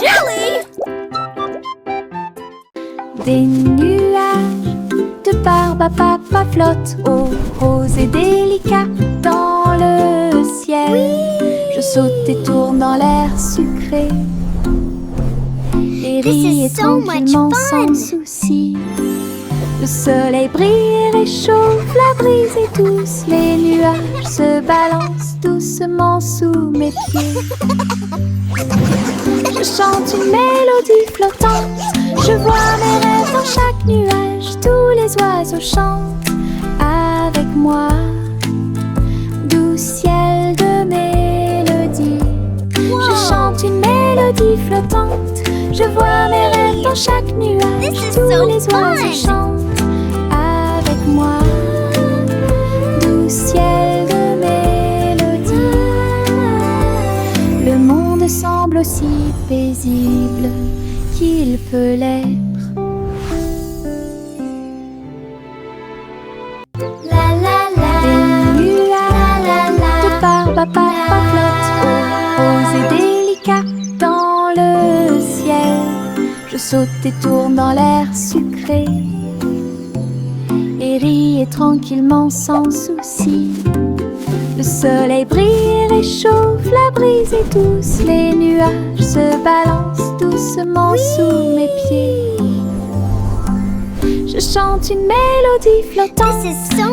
jelly! Des nuages de barbe à papa flottent au rose et délicat dans le ciel. Je saute et tourne dans l'air sucré et ris tranquillement sans souci. Le soleil brille et réchauffe, la brise est douce. Les nuages se balancent doucement sous mes pieds. Je chante une mélodie flottante. Je vois mes rêves dans chaque nuage. Tous les oiseaux chantent avec moi. Doux ciel de mélodie. Je chante une mélodie flottante. Je vois mes rêves dans chaque nuage. Tous les oiseaux chantent avec moi. Doux ciel de mélodie. Le monde semble aussi paisible qu'il peut l'être. Des nuages de barbe à papa flottent au rose et délicat dans le ciel. Je saute et tourne dans l'air sucré et ris tranquillement sans souci. Le soleil brille et réchauffe, la brise est douce. Les nuages se balancent doucement sous mes pieds. Je chante une mélodie flottante.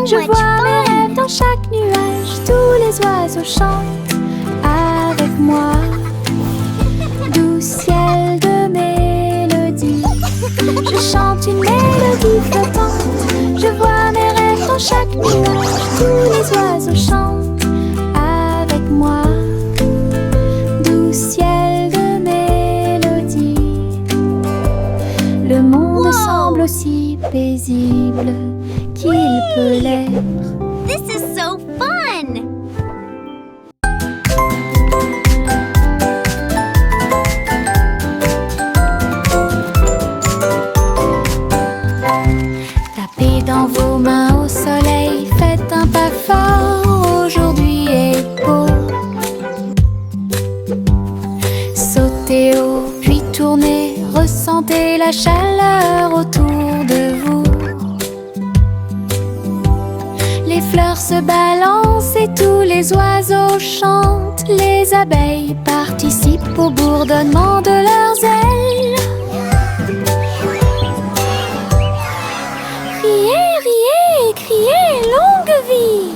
Je vois mes rêves dans chaque nuage. Tous les oiseaux chantent avec moi. Doux ciel de mélodie. Je chante une mélodie flottante. Je vois mes rêves dans chaque nuage. Tous les oiseaux chantent avec moi. Doux ciel de mélodie. Le monde semble aussi paisible qu'il peut l'être. This is so fun! Tapez dans vos mains au soleil, faites un pas fort, aujourd'hui est beau. Sautez haut, puis tournez, ressentez la chaleur autour de vous. Les fleurs se balancent et tous les oiseaux chantent. Les abeilles participent au bourdonnement de leurs ailes. Riez, riez, criez, longue vie.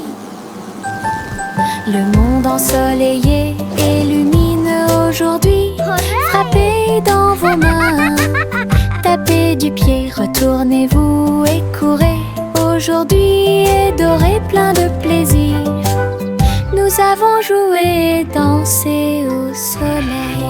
Le monde ensoleillé et lumineux aujourd'hui. Frappez dans vos mains, tapez du pied, retournez-vous et courez. Aujourd'hui est doré, plein de plaisir. Nous avons joué et dansé au soleil.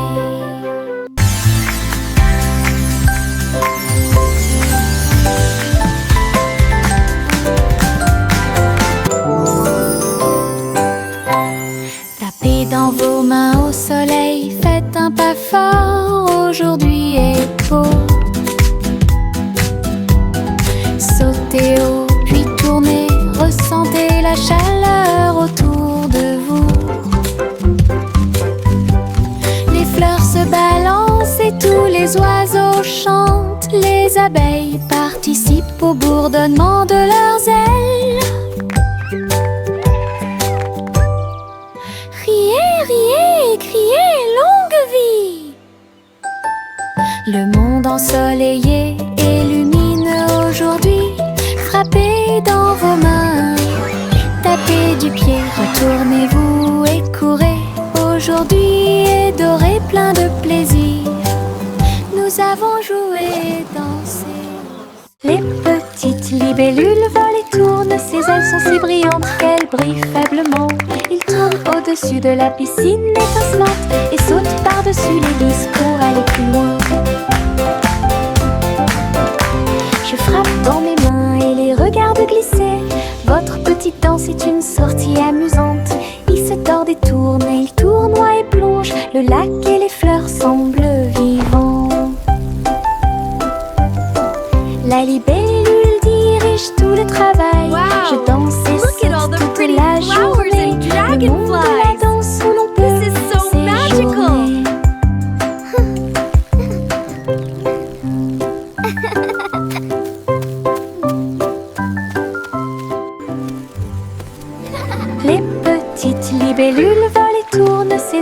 Tapez dans vos mains au soleil, faites un pas fort, aujourd'hui est beau. Sautez haut, puis tournez, ressentez la chaleur autour de vous. Les fleurs se balancent et tous les oiseaux chantent. Les abeilles participent au bourdonnement de leurs ailes. Riez, riez, criez, longue vie. Le monde ensoleillé et lumineux aujourd'hui. Frappez dans vos mains, tapez du pied, retournez-vous et courez. Aujourd'hui est doré, plein de plaisir. Nous avons joué et dansé. Les petites libellules volent et tournent. Ses ailes sont si brillantes qu'elles brillent faiblement. Ils tournent au-dessus de la piscine étincelante et sautent par-dessus les lisses pour aller plus loin. Je frappe dans mes mains et les regarde glisser. Votre petite danse est une sortie amusante. Il se tord et tourne et il tournoie et plonge. Le lac et les fleurs semblent vivants. La libellule dirige tout le travail. Wow. Je danse et Look at all saute the toute pretty la flowers journée. and Le monde de dragonflies. la danse où l'on peut This is so magical. séjourner.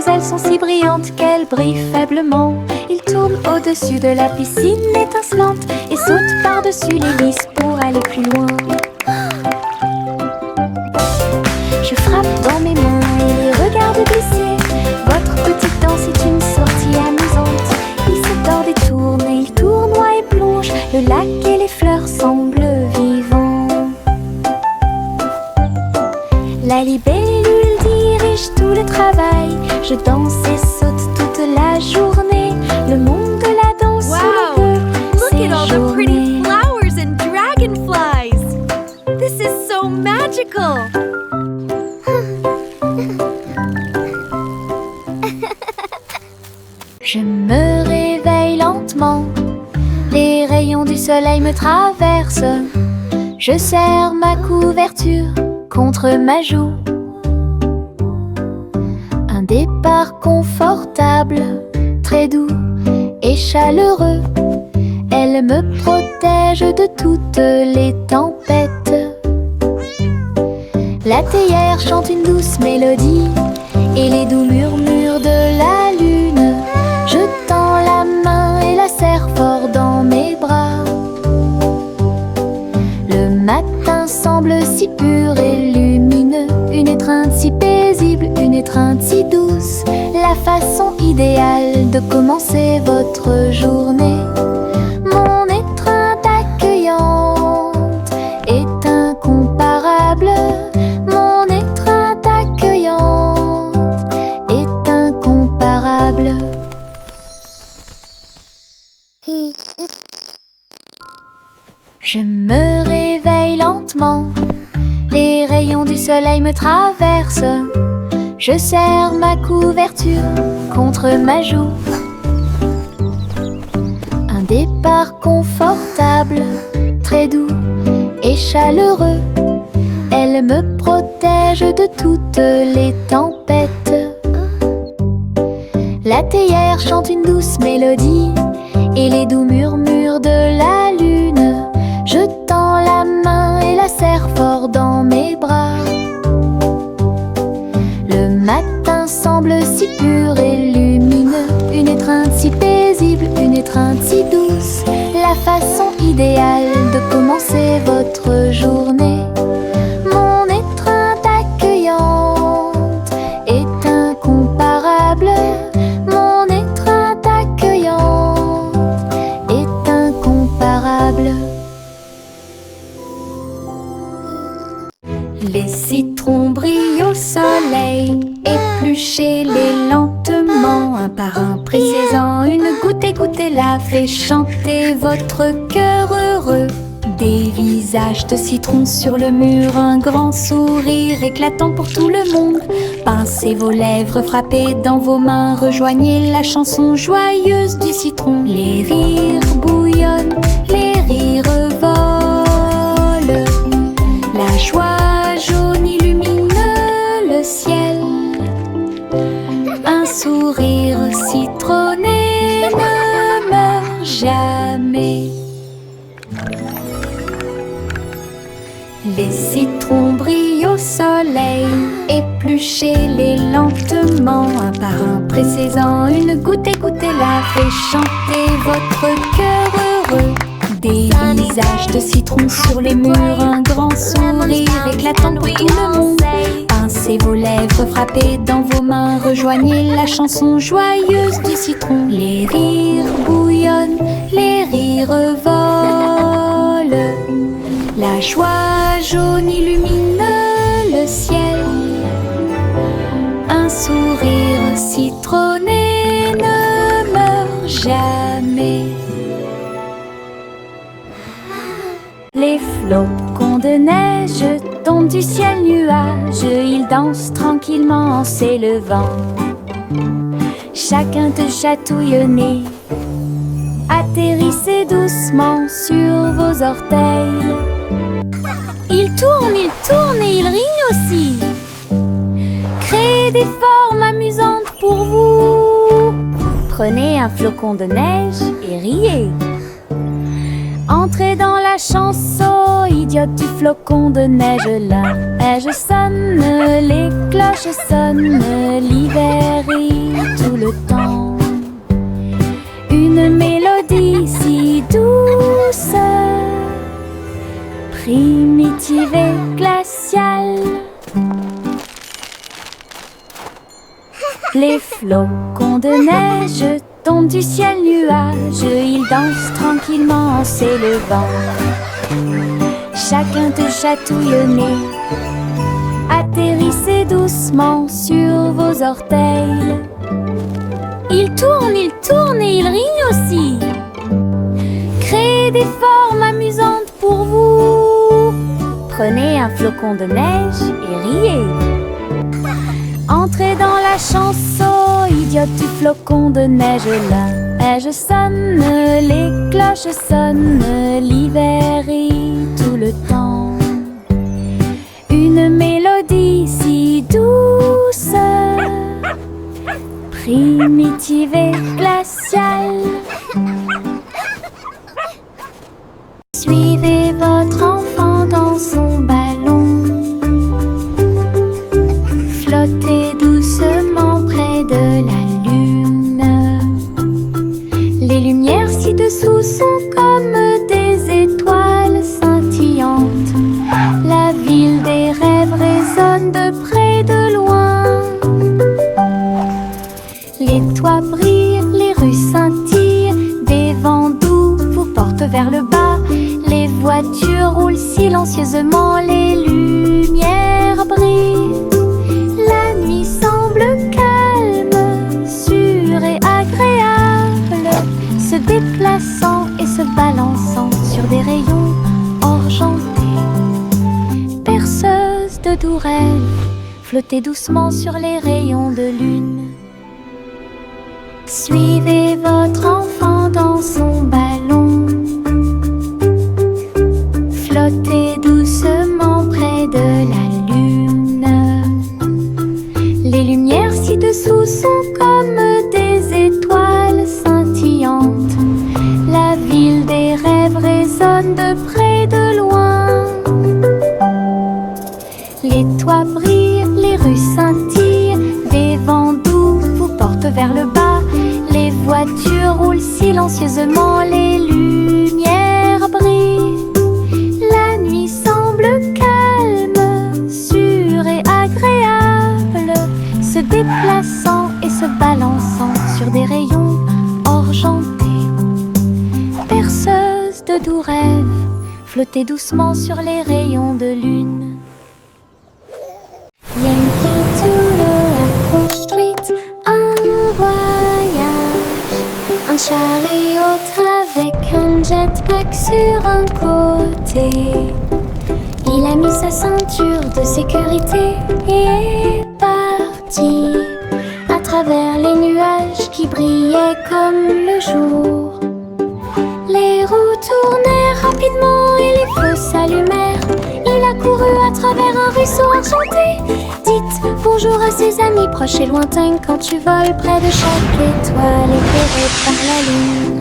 ses ailes sont si brillantes qu'elles brillent faiblement. Il tourne au-dessus de la piscine étincelante et saute par-dessus l'hélice pour aller plus loin. Je frappe dans mes mains et les regarde glisser. Votre petite danse est une sortie amusante. Il se tord et tourne et il tournoie et plonge. Le lac et les fleurs semblent vivants. La libellule dirige tout le travail. Je danse et saute toute la journée. Le monde de la danse Wow! Look at all the pretty flowers and dragonflies! This is so magical! Je me réveille lentement. Les rayons du soleil me traversent. Je serre ma couverture contre ma joue. Un départ confortable, très doux et chaleureux. Elle me protège de toutes les tempêtes. La théière chante une douce mélodie et les doux murmures de la lune. Je tends la main et la serre fort dans mes bras. Le matin semble si pur et lumineux, une étreinte si paisible, une étreinte si douce, la façon idéale de commencer votre journée. Mon étreinte accueillante est incomparable. Mon étreinte accueillante est incomparable. Je me réveille lentement. Les rayons du soleil me traversent. Je serre ma couverture contre ma joue. Un départ confortable, très doux et chaleureux. Elle me protège de toutes les tempêtes. La théière chante une douce mélodie et les doux murmures de la lune. Je tends la main et la serre fort dans mes bras. Le matin semble si pur et lumineux, une étreinte si paisible, une étreinte si douce, la façon idéale de commencer votre journée. Mon étreinte accueillante est incomparable. Mon étreinte accueillante est incomparable. Les citrons brillent au soleil, épluchez-les lentement, un par un, pressez-en une goutte et goûtez-la, fait chanter votre cœur heureux. Des visages de citrons sur le mur, un grand sourire éclatant pour tout le monde. Pincez vos lèvres, frappez dans vos mains, rejoignez la chanson joyeuse du citron. Les rires bouillonnent, les rires volent, la joie jaune illumine le ciel. Un sourire citronné ne meurt jamais. Les citrons brillent au soleil, épluchez-les lentement, un par un, pressez-en une goutte et goûtez-la, fait chanter votre cœur heureux. Des visages de citrons sur les murs, un grand sourire éclatant pour tout le monde. Pincez vos lèvres, frappez dans vos mains, rejoignez la chanson joyeuse du citron. Les rires bouillonnent, les rires volent, la joie jaune illumine le ciel. Un sourire citronné ne meurt jamais. Les flocons de neige tombent du ciel nuage, ils dansent tranquillement en s'élevant. Chacun te chatouille au nez, atterrissez doucement sur vos orteils. Ils tournent et ils rient aussi. Créez des formes amusantes pour vous. Prenez un flocon de neige et riez. Entrez dans la chanson idiote du flocon de neige. La neige sonne, les cloches sonnent, l'hiver rit. Les flocons de neige tombent du ciel nuage, ils dansent tranquillement en s'élevant. Chacun te chatouille au nez, atterrissez doucement sur vos orteils. Ils tournent et ils rient aussi. Créez des formes amusantes pour vous. Prenez un flocon de neige et riez. Entrez dans la chanson, idiote du flocon de neige. La neige sonne, les cloches sonnent, l'hiver rit tout le temps. Une mélodie si douce, primitive et glaciale. Suivez votre enfant dans son ballon. Flottez doucement près de la lune. Les lumières ci-dessous sont comme des étoiles scintillantes. La ville des rêves résonne de près, de loin. Les toits brillent, les rues scintillent, des vents doux vous portent vers le bas. Les voitures roulent silencieusement, les lumières brillent. La nuit semble calme, sûre et agréable, se déplaçant et se balançant sur des rayons argentés. Perceuse de doux rêves, flottez doucement sur les rayons de lune. Suivez votre enfant dans son ballon. Flottez doucement près de la lune. Les lumières ci-dessous sont comme des étoiles scintillantes. La ville des rêves résonne de près, de loin. Les toits brillent, les rues scintillent, des vents doux vous portent vers le bas. Les voitures roulent silencieusement, les lumières brillent. La nuit semble calme, sûre et agréable, se déplaçant et se balançant sur des rayons argentés. Perceuse de doux rêves, flottez doucement sur les rayons de lune. Yankee Doodle Apple Street, un voyage, un chariot avec un jetpack sur un côté. Il a mis sa ceinture de sécurité et est parti à travers les nuages qui brillaient comme le jour. Les roues tournèrent rapidement et les feux s'allumèrent. Il a couru à travers un ruisseau enchanté. Dites bonjour à ses amis proches et lointains quand tu voles près de chaque étoile éclairée par la lune.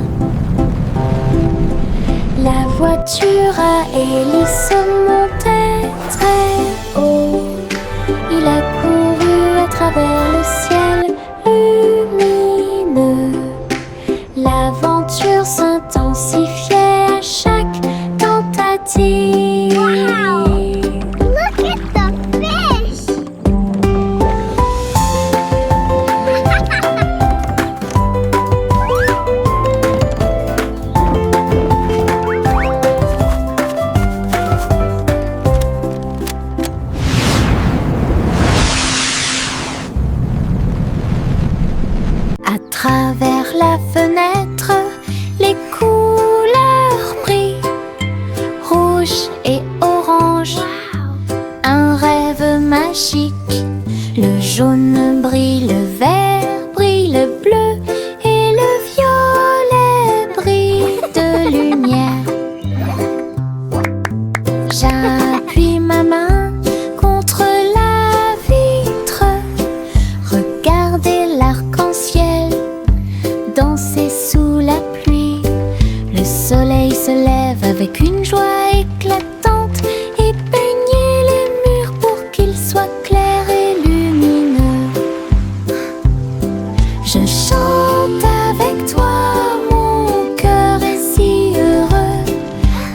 La voiture à hélice montait très haut. Il a couru à travers le ciel lumineux. L'aventure s'intensifiait à chaque tentative. Wow! Look at the fish! À travers la fenêtre, les couleurs brillent, rouge et orange. Un rêve magique. Le jaune brille, le vert brille, le bleu et le violet brillent de lumière. J'appuie ma main contre la vitre. Regardez l'arc-en-ciel danser sous la pluie. Le soleil se lève avec une joie éclatante et peignez les murs pour qu'ils soient clairs et lumineux. Je chante avec toi, mon cœur est si heureux.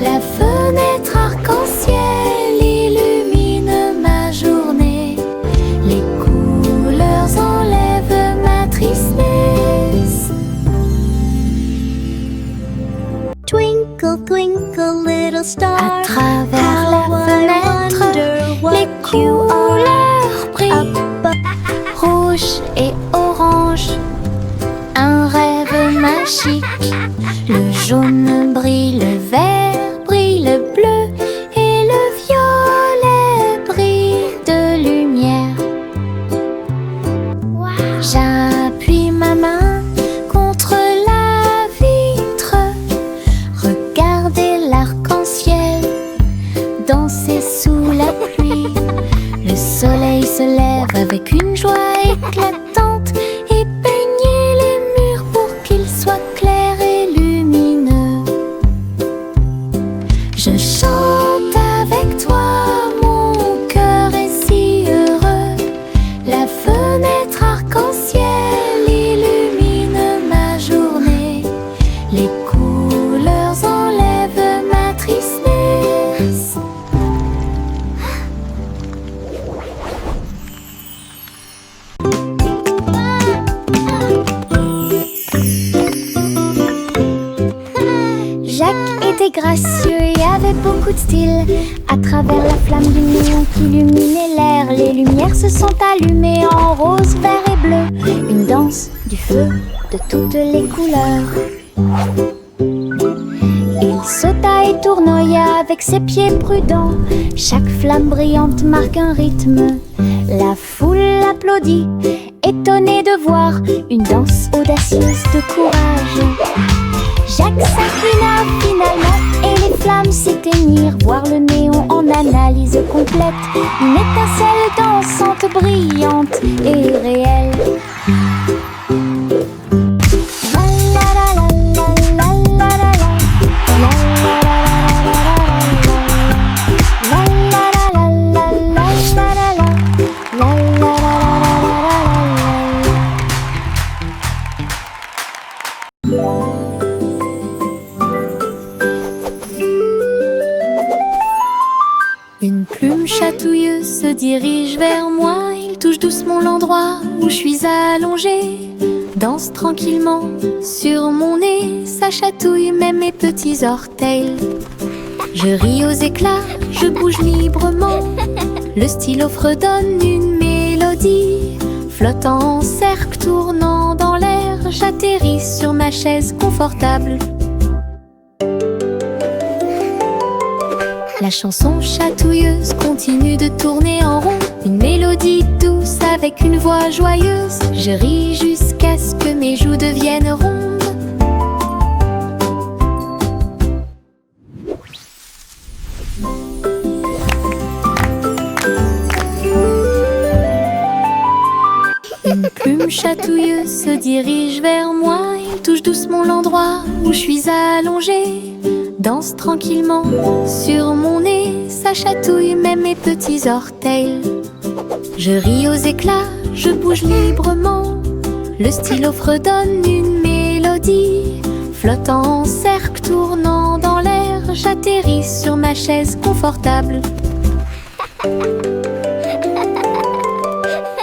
La fenêtre arc-en-ciel illumine ma journée. Les couleurs enlèvent À travers la fenêtre, les couleurs brillent. Rouge et orange, un rêve magique. Le jaune brille, le vert brille, le bleu et le violet brillent de lumière. J'appuie ma main contre la vitre. Regardez l'arc-en-ciel danser sous la pluie. Le soleil se lève avec une joie éclatante et peignez les murs pour qu'ils soient clairs et lumineux. Je chante avec toi, mon cœur est si heureux. La fenêtre arc-en-ciel illumine ma journée. Les couleurs enlèvent ma tristesse. Jacques était gracieux et avait beaucoup de style. À travers la flamme du néon qui illuminait l'air, les lumières se sont allumées en rose, vert et bleu. Une danse du feu de toutes les couleurs. Il sauta et tournoya avec ses pieds prudents. Chaque flamme brillante marque un rythme. La foule applaudit, étonnée de voir une danse audacieuse de courage. Jacques s'inclina finalement et les flammes s'éteignirent. Voir le néon en analyse complète. Une étincelle dansante, brillante et réelle. Une plume chatouilleuse se dirige vers moi. Il touche doucement l'endroit où je suis allongée. Danse tranquillement sur mon nez. Ça chatouille même mes petits orteils. Je ris aux éclats, je bouge librement. Le stylo fredonne une mélodie. Flottant en cercle, tournant dans l'air, j'atterris sur ma chaise confortable. La chanson chatouilleuse continue de tourner en rond. Une mélodie douce avec une voix joyeuse. Je ris jusqu'à ce que mes joues deviennent rondes. Une plume chatouilleuse se dirige vers moi. Il touche doucement l'endroit où je suis allongée. Danse tranquillement sur mon nez. Ça chatouille même mes petits orteils. Je ris aux éclats, je bouge librement. Le stylo fredonne une mélodie. Flottant en cercle, tournant dans l'air, j'atterris sur ma chaise confortable.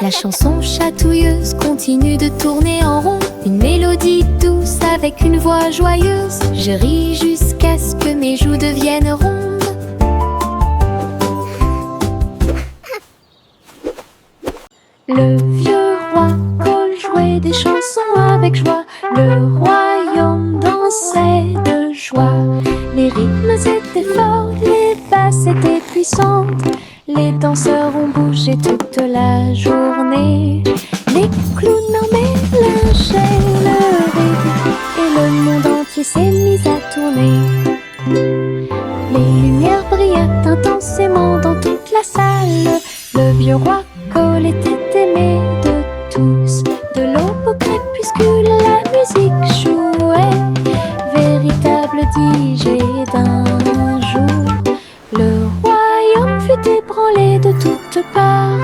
La chanson chatouilleuse continue de tourner en rond. Une mélodie douce avec une voix joyeuse. Je ris jusqu'à ce que mes joues deviennent rondes. Le vieux roi Cole jouait des chansons avec joie. Le royaume dansait de joie. Les rythmes étaient forts, les basses étaient puissantes. Les danseurs ont bougé toute la journée. Les clowns en mélangeaient le rythme et le monde entier s'est mis à tourner. Les lumières brillaient intensément dans toute la salle. Le vieux roi Cole était aimé de tous. De l'aube au crépuscule, la musique jouait. Véritable DJ d'un jour. Le royaume fut ébranlé de toutes parts.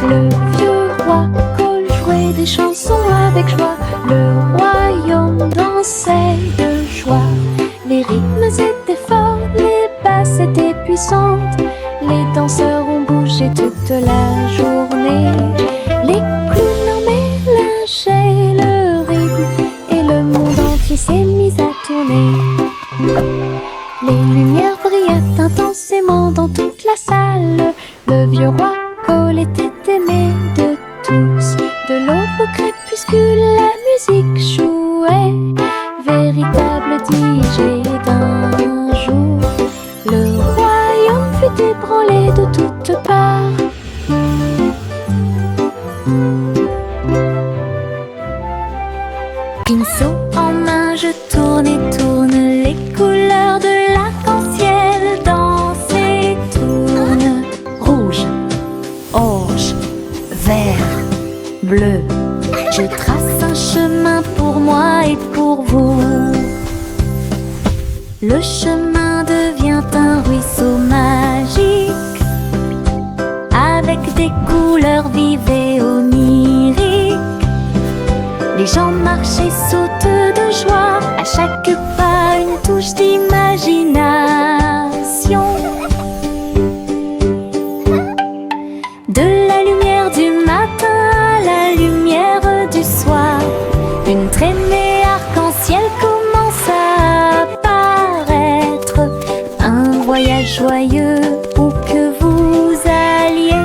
Le vieux roi Cole jouait des chansons avec joie. Le royaume dansait de joie. Les rythmes étaient forts, les basses étaient puissantes. Les danseurs ont bougé toute la journée. Les clowns en mélangeaient le rythme Le vieux roi Cole était aimé de tous. De l'aube au crépuscule, la musique jouait. Véritable DJ d'un jour. Le royaume fut ébranlé de toutes parts. Pinceau en main, je tourne et tourne les couleurs de l'arc-en-ciel. Dansent et tournent. Rouge, orange, vert, bleu. Je trace un chemin pour moi et pour vous. Le chemin devient un ruisseau magique, avec des couleurs vives et oniriques. Les gens marchent et sautent de joie, à chaque pas une touche d'imagination. De la lumière du matin à la lumière du soir, une traînée arc-en-ciel commence à apparaître. Un voyage joyeux où que vous alliez.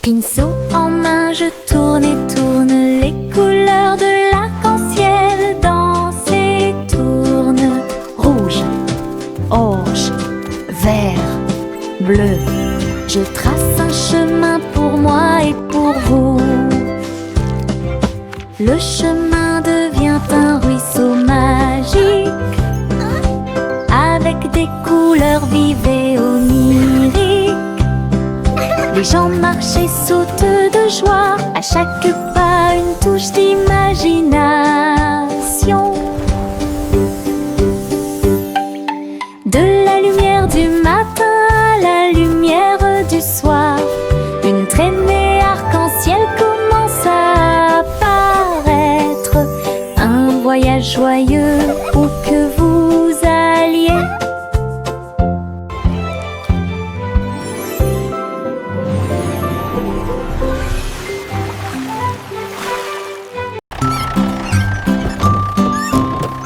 Pinceau en main, je tourne et tourne les couleurs de l'arc-en-ciel. Dansent et tournent. Rouge, orange, vert, bleu. Je trace un chemin pour moi et pour vous. Le chemin devient un ruisseau magique, avec des couleurs vives et oniriques. Les gens marchent et sautent de joie, à chaque pas une touche d'imagination. De la lumière du matin à la lumière du soir, une traînée arc-en-ciel commence à apparaître. Un voyage joyeux où que vous alliez.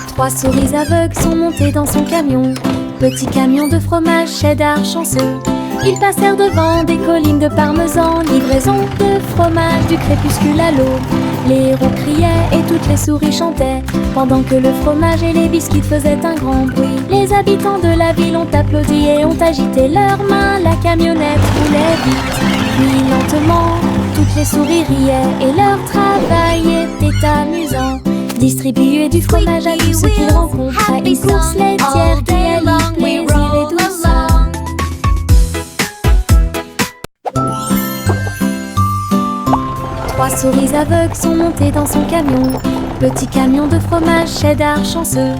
Trois souris aveugles sont montées dans son camion. Petit camion de fromage cheddar chanceux. Ils passèrent devant des collines de parmesan. Livraison de fromage du crépuscule à l'aube. Les héros criaient et toutes les souris chantaient, pendant que le fromage et les biscuits faisaient un grand bruit. Les habitants de la ville ont applaudi et ont agité leurs mains. La camionnette roulait vite, puis lentement. Toutes les souris riaient et leur travail était amusant. Distribuer du fromage à tous ceux qu'ils rencontraient. Une course laitière qui allie plaisir et douceur. Trois souris aveugles sont montées dans son camion. Petit camion de fromage cheddar chanceux.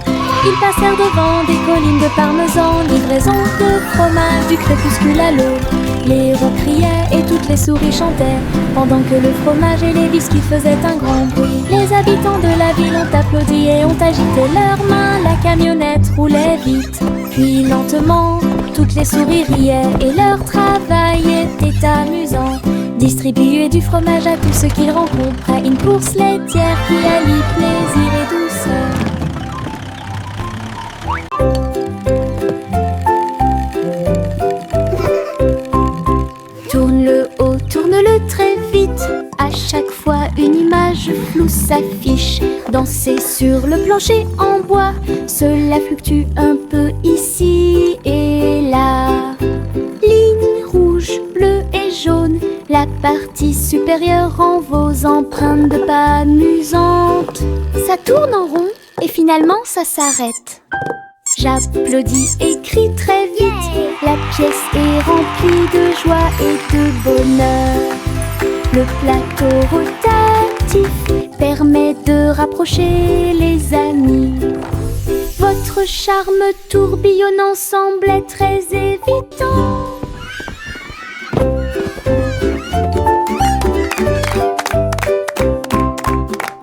Ils passèrent devant des collines de parmesan. Livraison de fromage du crépuscule à l'aube. Les héros criaient et toutes les souris chantaient, pendant que le fromage et les biscuits faisaient un grand bruit. Les habitants de la ville ont applaudi et ont agité leurs mains. La camionnette roulait vite, puis lentement. Toutes les souris riaient et leur travail était amusant. Distribuer du fromage à tous ceux qu'ils rencontraient. Une course laitière qui allie plaisir et douceur. Tourne-le haut, tourne-le très vite. À chaque fois une image floue s'affiche. Danser sur le plancher en bois, cela fluctue un peu ici et là. Ligne rouge, bleue et jaune, la partie supérieure rend vos empreintes de pas amusantes. Ça tourne en rond et finalement ça s'arrête. J'applaudis et crie très vite. La pièce est remplie de joie et de bonheur. Le plateau rotatif permet de rapprocher les amis. Votre charme tourbillonnant semblait très évitant.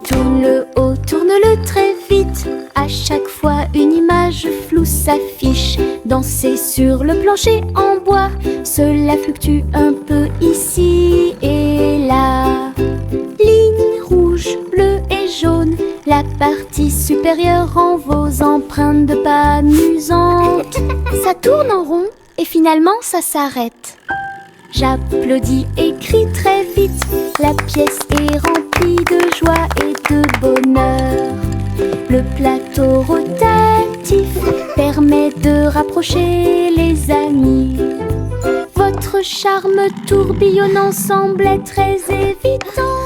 Tourne-le haut, tourne-le très vite. À chaque fois une image floue s'affiche. Danser sur le plancher en bois, cela fluctue un peu ici et là. Ligne rouge, bleue et jaune, La partie supérieure rend vos empreintes de pas amusantes. Ça tourne en rond et finalement ça s'arrête. J'applaudis et crie très vite. La pièce est remplie de joie et de bonheur. Le plateau rotatif permet de rapprocher les amis. Votre charme tourbillonnant semblait très évident.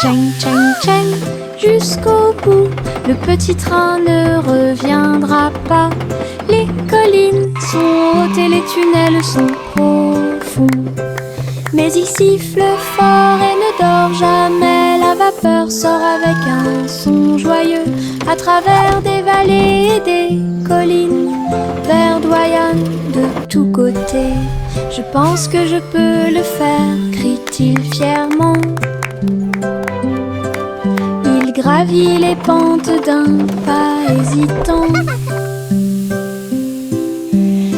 Tchang, tchang, tchang, jusqu'au bout, le petit train ne reviendra pas. Les collines sont hautes et les tunnels sont profonds. Mais il siffle fort et ne dort jamais. La vapeur sort avec un son joyeux à travers des vallées et des collines verdoyant de tous côtés. Je pense que je peux le faire, crie-t-il fièrement. Il gravit les pentes d'un pas hésitant.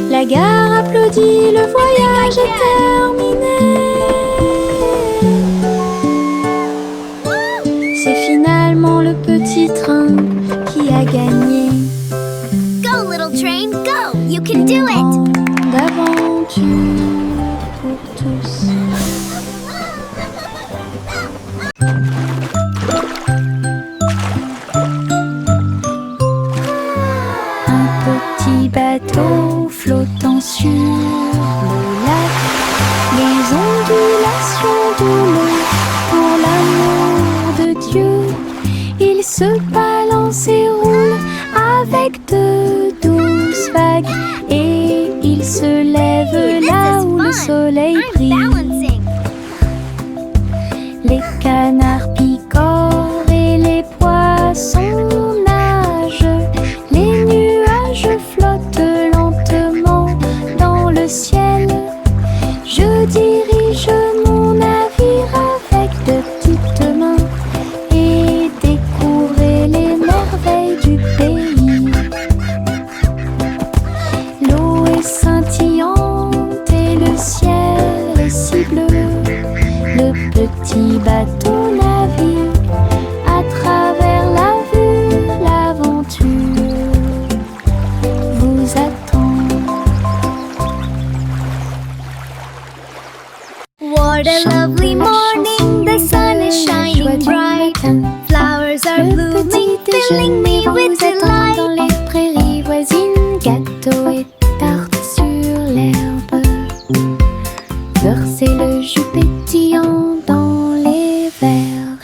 La gare applaudit, le voyage est terminé. C'est finalement le petit train qui a gagné. Go, little train, go! You can do it! Une grande aventure pour tous. Un petit bateau flottant sur le lac. Les ondulations de l'eau pour l'amour de Dieu. Il se balance et roule avec de douces vagues. Et il se lève là où le soleil brille. Balancing. Les canards picorent et les poissons nagent. Les nuages flottent lentement dans le ciel. Je dirige mon navire avec de petites mains et découvrez les merveilles du pays. L'eau est scintillante et le ciel est si bleu. Le petit bateau navigue à travers la vue. L'aventure vous attend. What a lovely morning, the sun is shining bright. Flowers are blooming, filling me with delight. Dans les prairies voisines, gâteaux et tartes sur l'herbe. Beurre, c'est le jus pétillant dans les verres.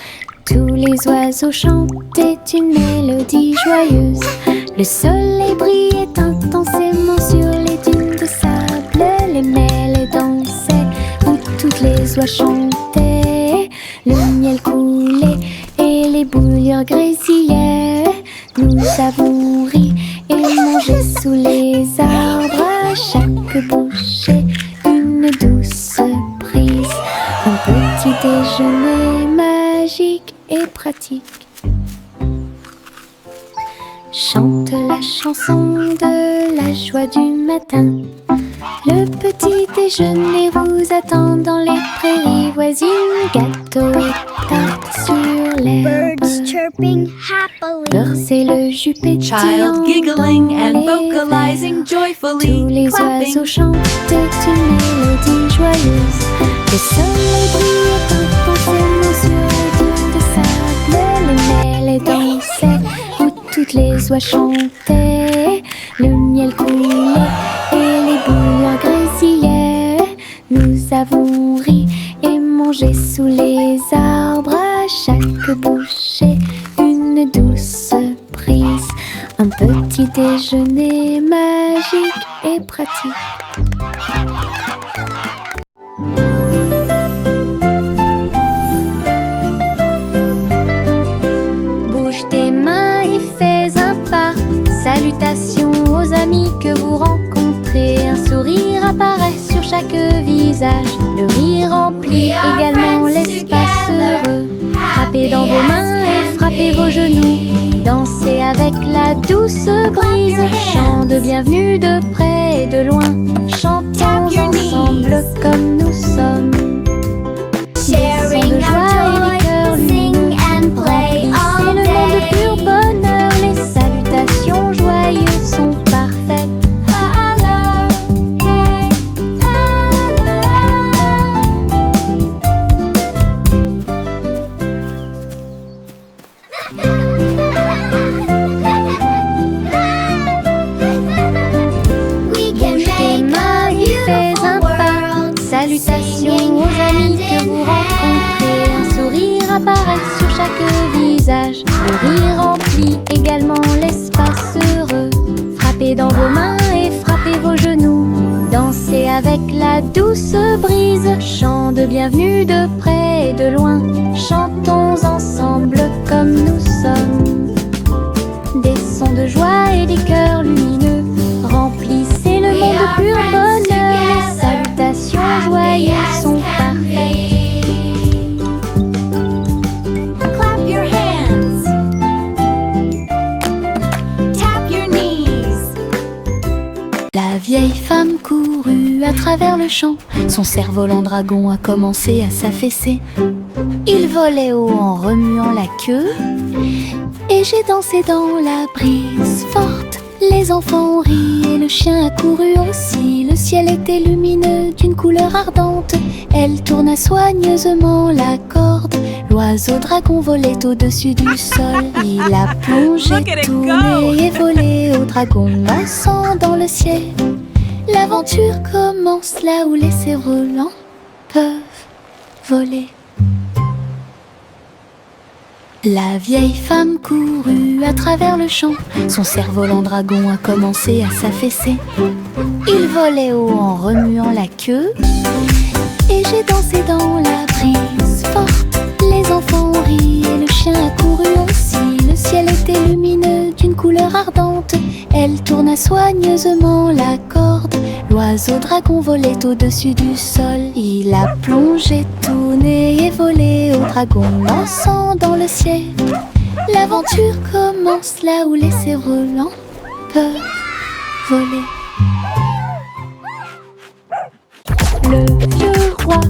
Tous les oiseaux chantaient une mélodie joyeuse. Le soleil brillait intensément sur les dunes de sable. Les mêlées dansaient où toutes les oies chantaient. Le miel coulait et les bouilloires grésillaient. Nous avons ri et mangé sous les arbres. À chaque bouchée, une douce prise. Un petit déjeuner magique et pratique. Chante la chanson de la joie du matin. Le petit déjeuner vous attend dans les prairies voisines. Gâteaux et tartes sur l'herbe. Birds chirping happily. Beurre, c'est le jus pétillant Child giggling dans and les vocalizing verres. joyfully, Tous les clapping. oiseaux chantaient une mélodie joyeuse. Le soleil brillait intensément sur les dunes de sable. Les mêlées dansaient où toutes les oies chantaient. Le miel coulait et les bouilloires grésillaient. Nous avons ri et mangé sous les arbres. À chaque bouchée, une douce prise. Un petit déjeuner magique et pratique. Bouge tes mains et fais un pas. Salutations aux amis que vous rencontrez. Un sourire apparaît sur chaque visage. Le rire remplit également l'espace heureux. Frappez dans vos mains et frappez vos genoux. Dansez avec la douce brise. Chant de bienvenue de près et de loin. Chantons ensemble comme nous sommes. Des sons de joie et des cœurs lumineux. Sing and play. chaque visage. Le rire remplit également l'espace heureux. Frappez dans vos mains et frappez vos genoux. Dansez avec la douce brise. Chant de bienvenue de près et de loin. Chantons ensemble comme nous sommes. Des sons de joie et des cœurs lumineux. Remplissez le monde de pur bonheur. Les salutations joyeuses sont parfaites. Clap your hands. Tap your knees. La vieille femme courut à travers le champ. Son cerf-volant dragon a commencé à s'affaisser. Il volait haut en remuant la queue. Et j'ai dansé dans la brise forte. Les enfants ont ri et le chien a couru aussi. Le ciel était lumineux d'une couleur ardente. Elle tourna soigneusement la corde. L'oiseau dragon volait au-dessus du sol. Il a plongé, Look at it tourné et volé au dragon dansant dans le ciel. L'aventure commence là où les cerfs-volants peuvent voler. La vieille femme courut à travers le champ. Son cerf-volant dragon a commencé à s'affaisser. Il volait haut en remuant la queue. Et j'ai dansé dans la brise forte. Les enfants ont ri et le chien a couru aussi. Le ciel était lumineux d'une couleur ardente. Elle tourna soigneusement la corde. L'oiseau dragon volait au-dessus du sol. Il a plongé, tourné et volé au dragon dansant dans le ciel. L'aventure commence là où les cerfs-volants peuvent voler. Le vieux roi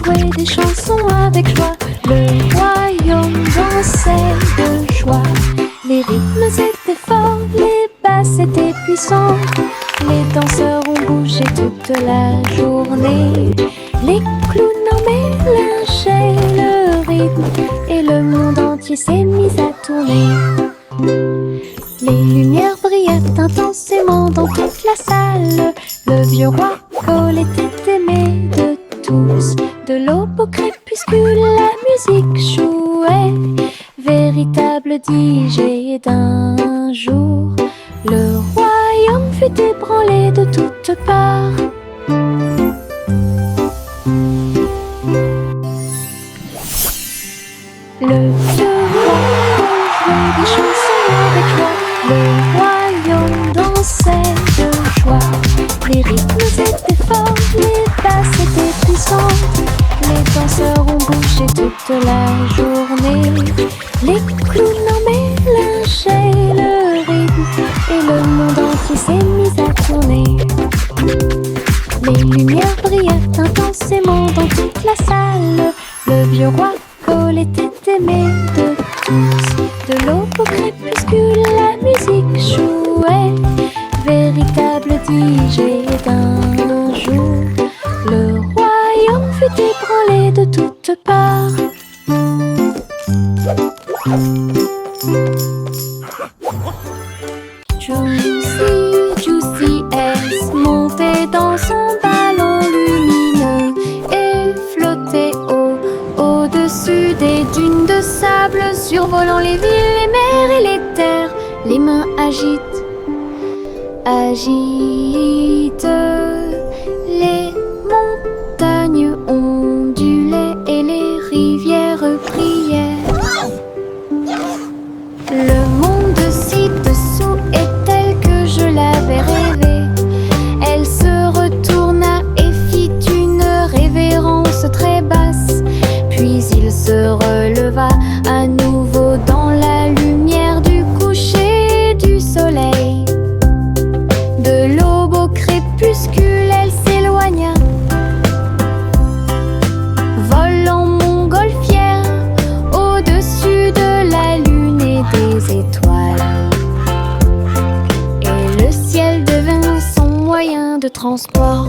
jouait des chansons avec joie. Le royaume dansait de joie. Les rythmes étaient forts, les basses étaient puissantes. Les danseurs ont bougé toute la journée. Les clowns en mélangeaient le rythme et le monde entier s'est mis à tourner. Les lumières brillaient intensément dans toute la salle. Le vieux roi Cole était aimé de tous. De l'aube au crépuscule, la musique jouait. Véritable DJ d'un jour. Le royaume fut ébranlé de toutes parts. Le vieux roi jouait des chansons avec joie. Le royaume dansait de joie. Les rythmes étaient forts, les basses étaient puissantes. Les danseurs ont bougé toute la journée. Les clowns en mélangeaient le rythme et le monde entier s'est mis à tourner. Les lumières brillaient intensément dans toute la salle. Le vieux roi Cole était aimé de tous. De l'aube au crépuscule, la musique jouait. Véritable DJ d'un jour. Le royaume fut ébranlé de toutes parts. Juicy S montait dans son ballon lumineux et flottait au-dessus des dunes de sable, survolant les villes, les mers et les terres. Les mains agitent les montagnes ondulaient et les rivières priaient. Le monde ci-dessous est tel que je l'avais rêvé. Elle se retourna et fit une révérence très basse. Puis il se releva à nouveau dans la lumière du coucher du soleil. De l'aube au crépuscule, elle s'éloigna, volant montgolfière au-dessus de la lune et des étoiles. Et le ciel devint son moyen de transport.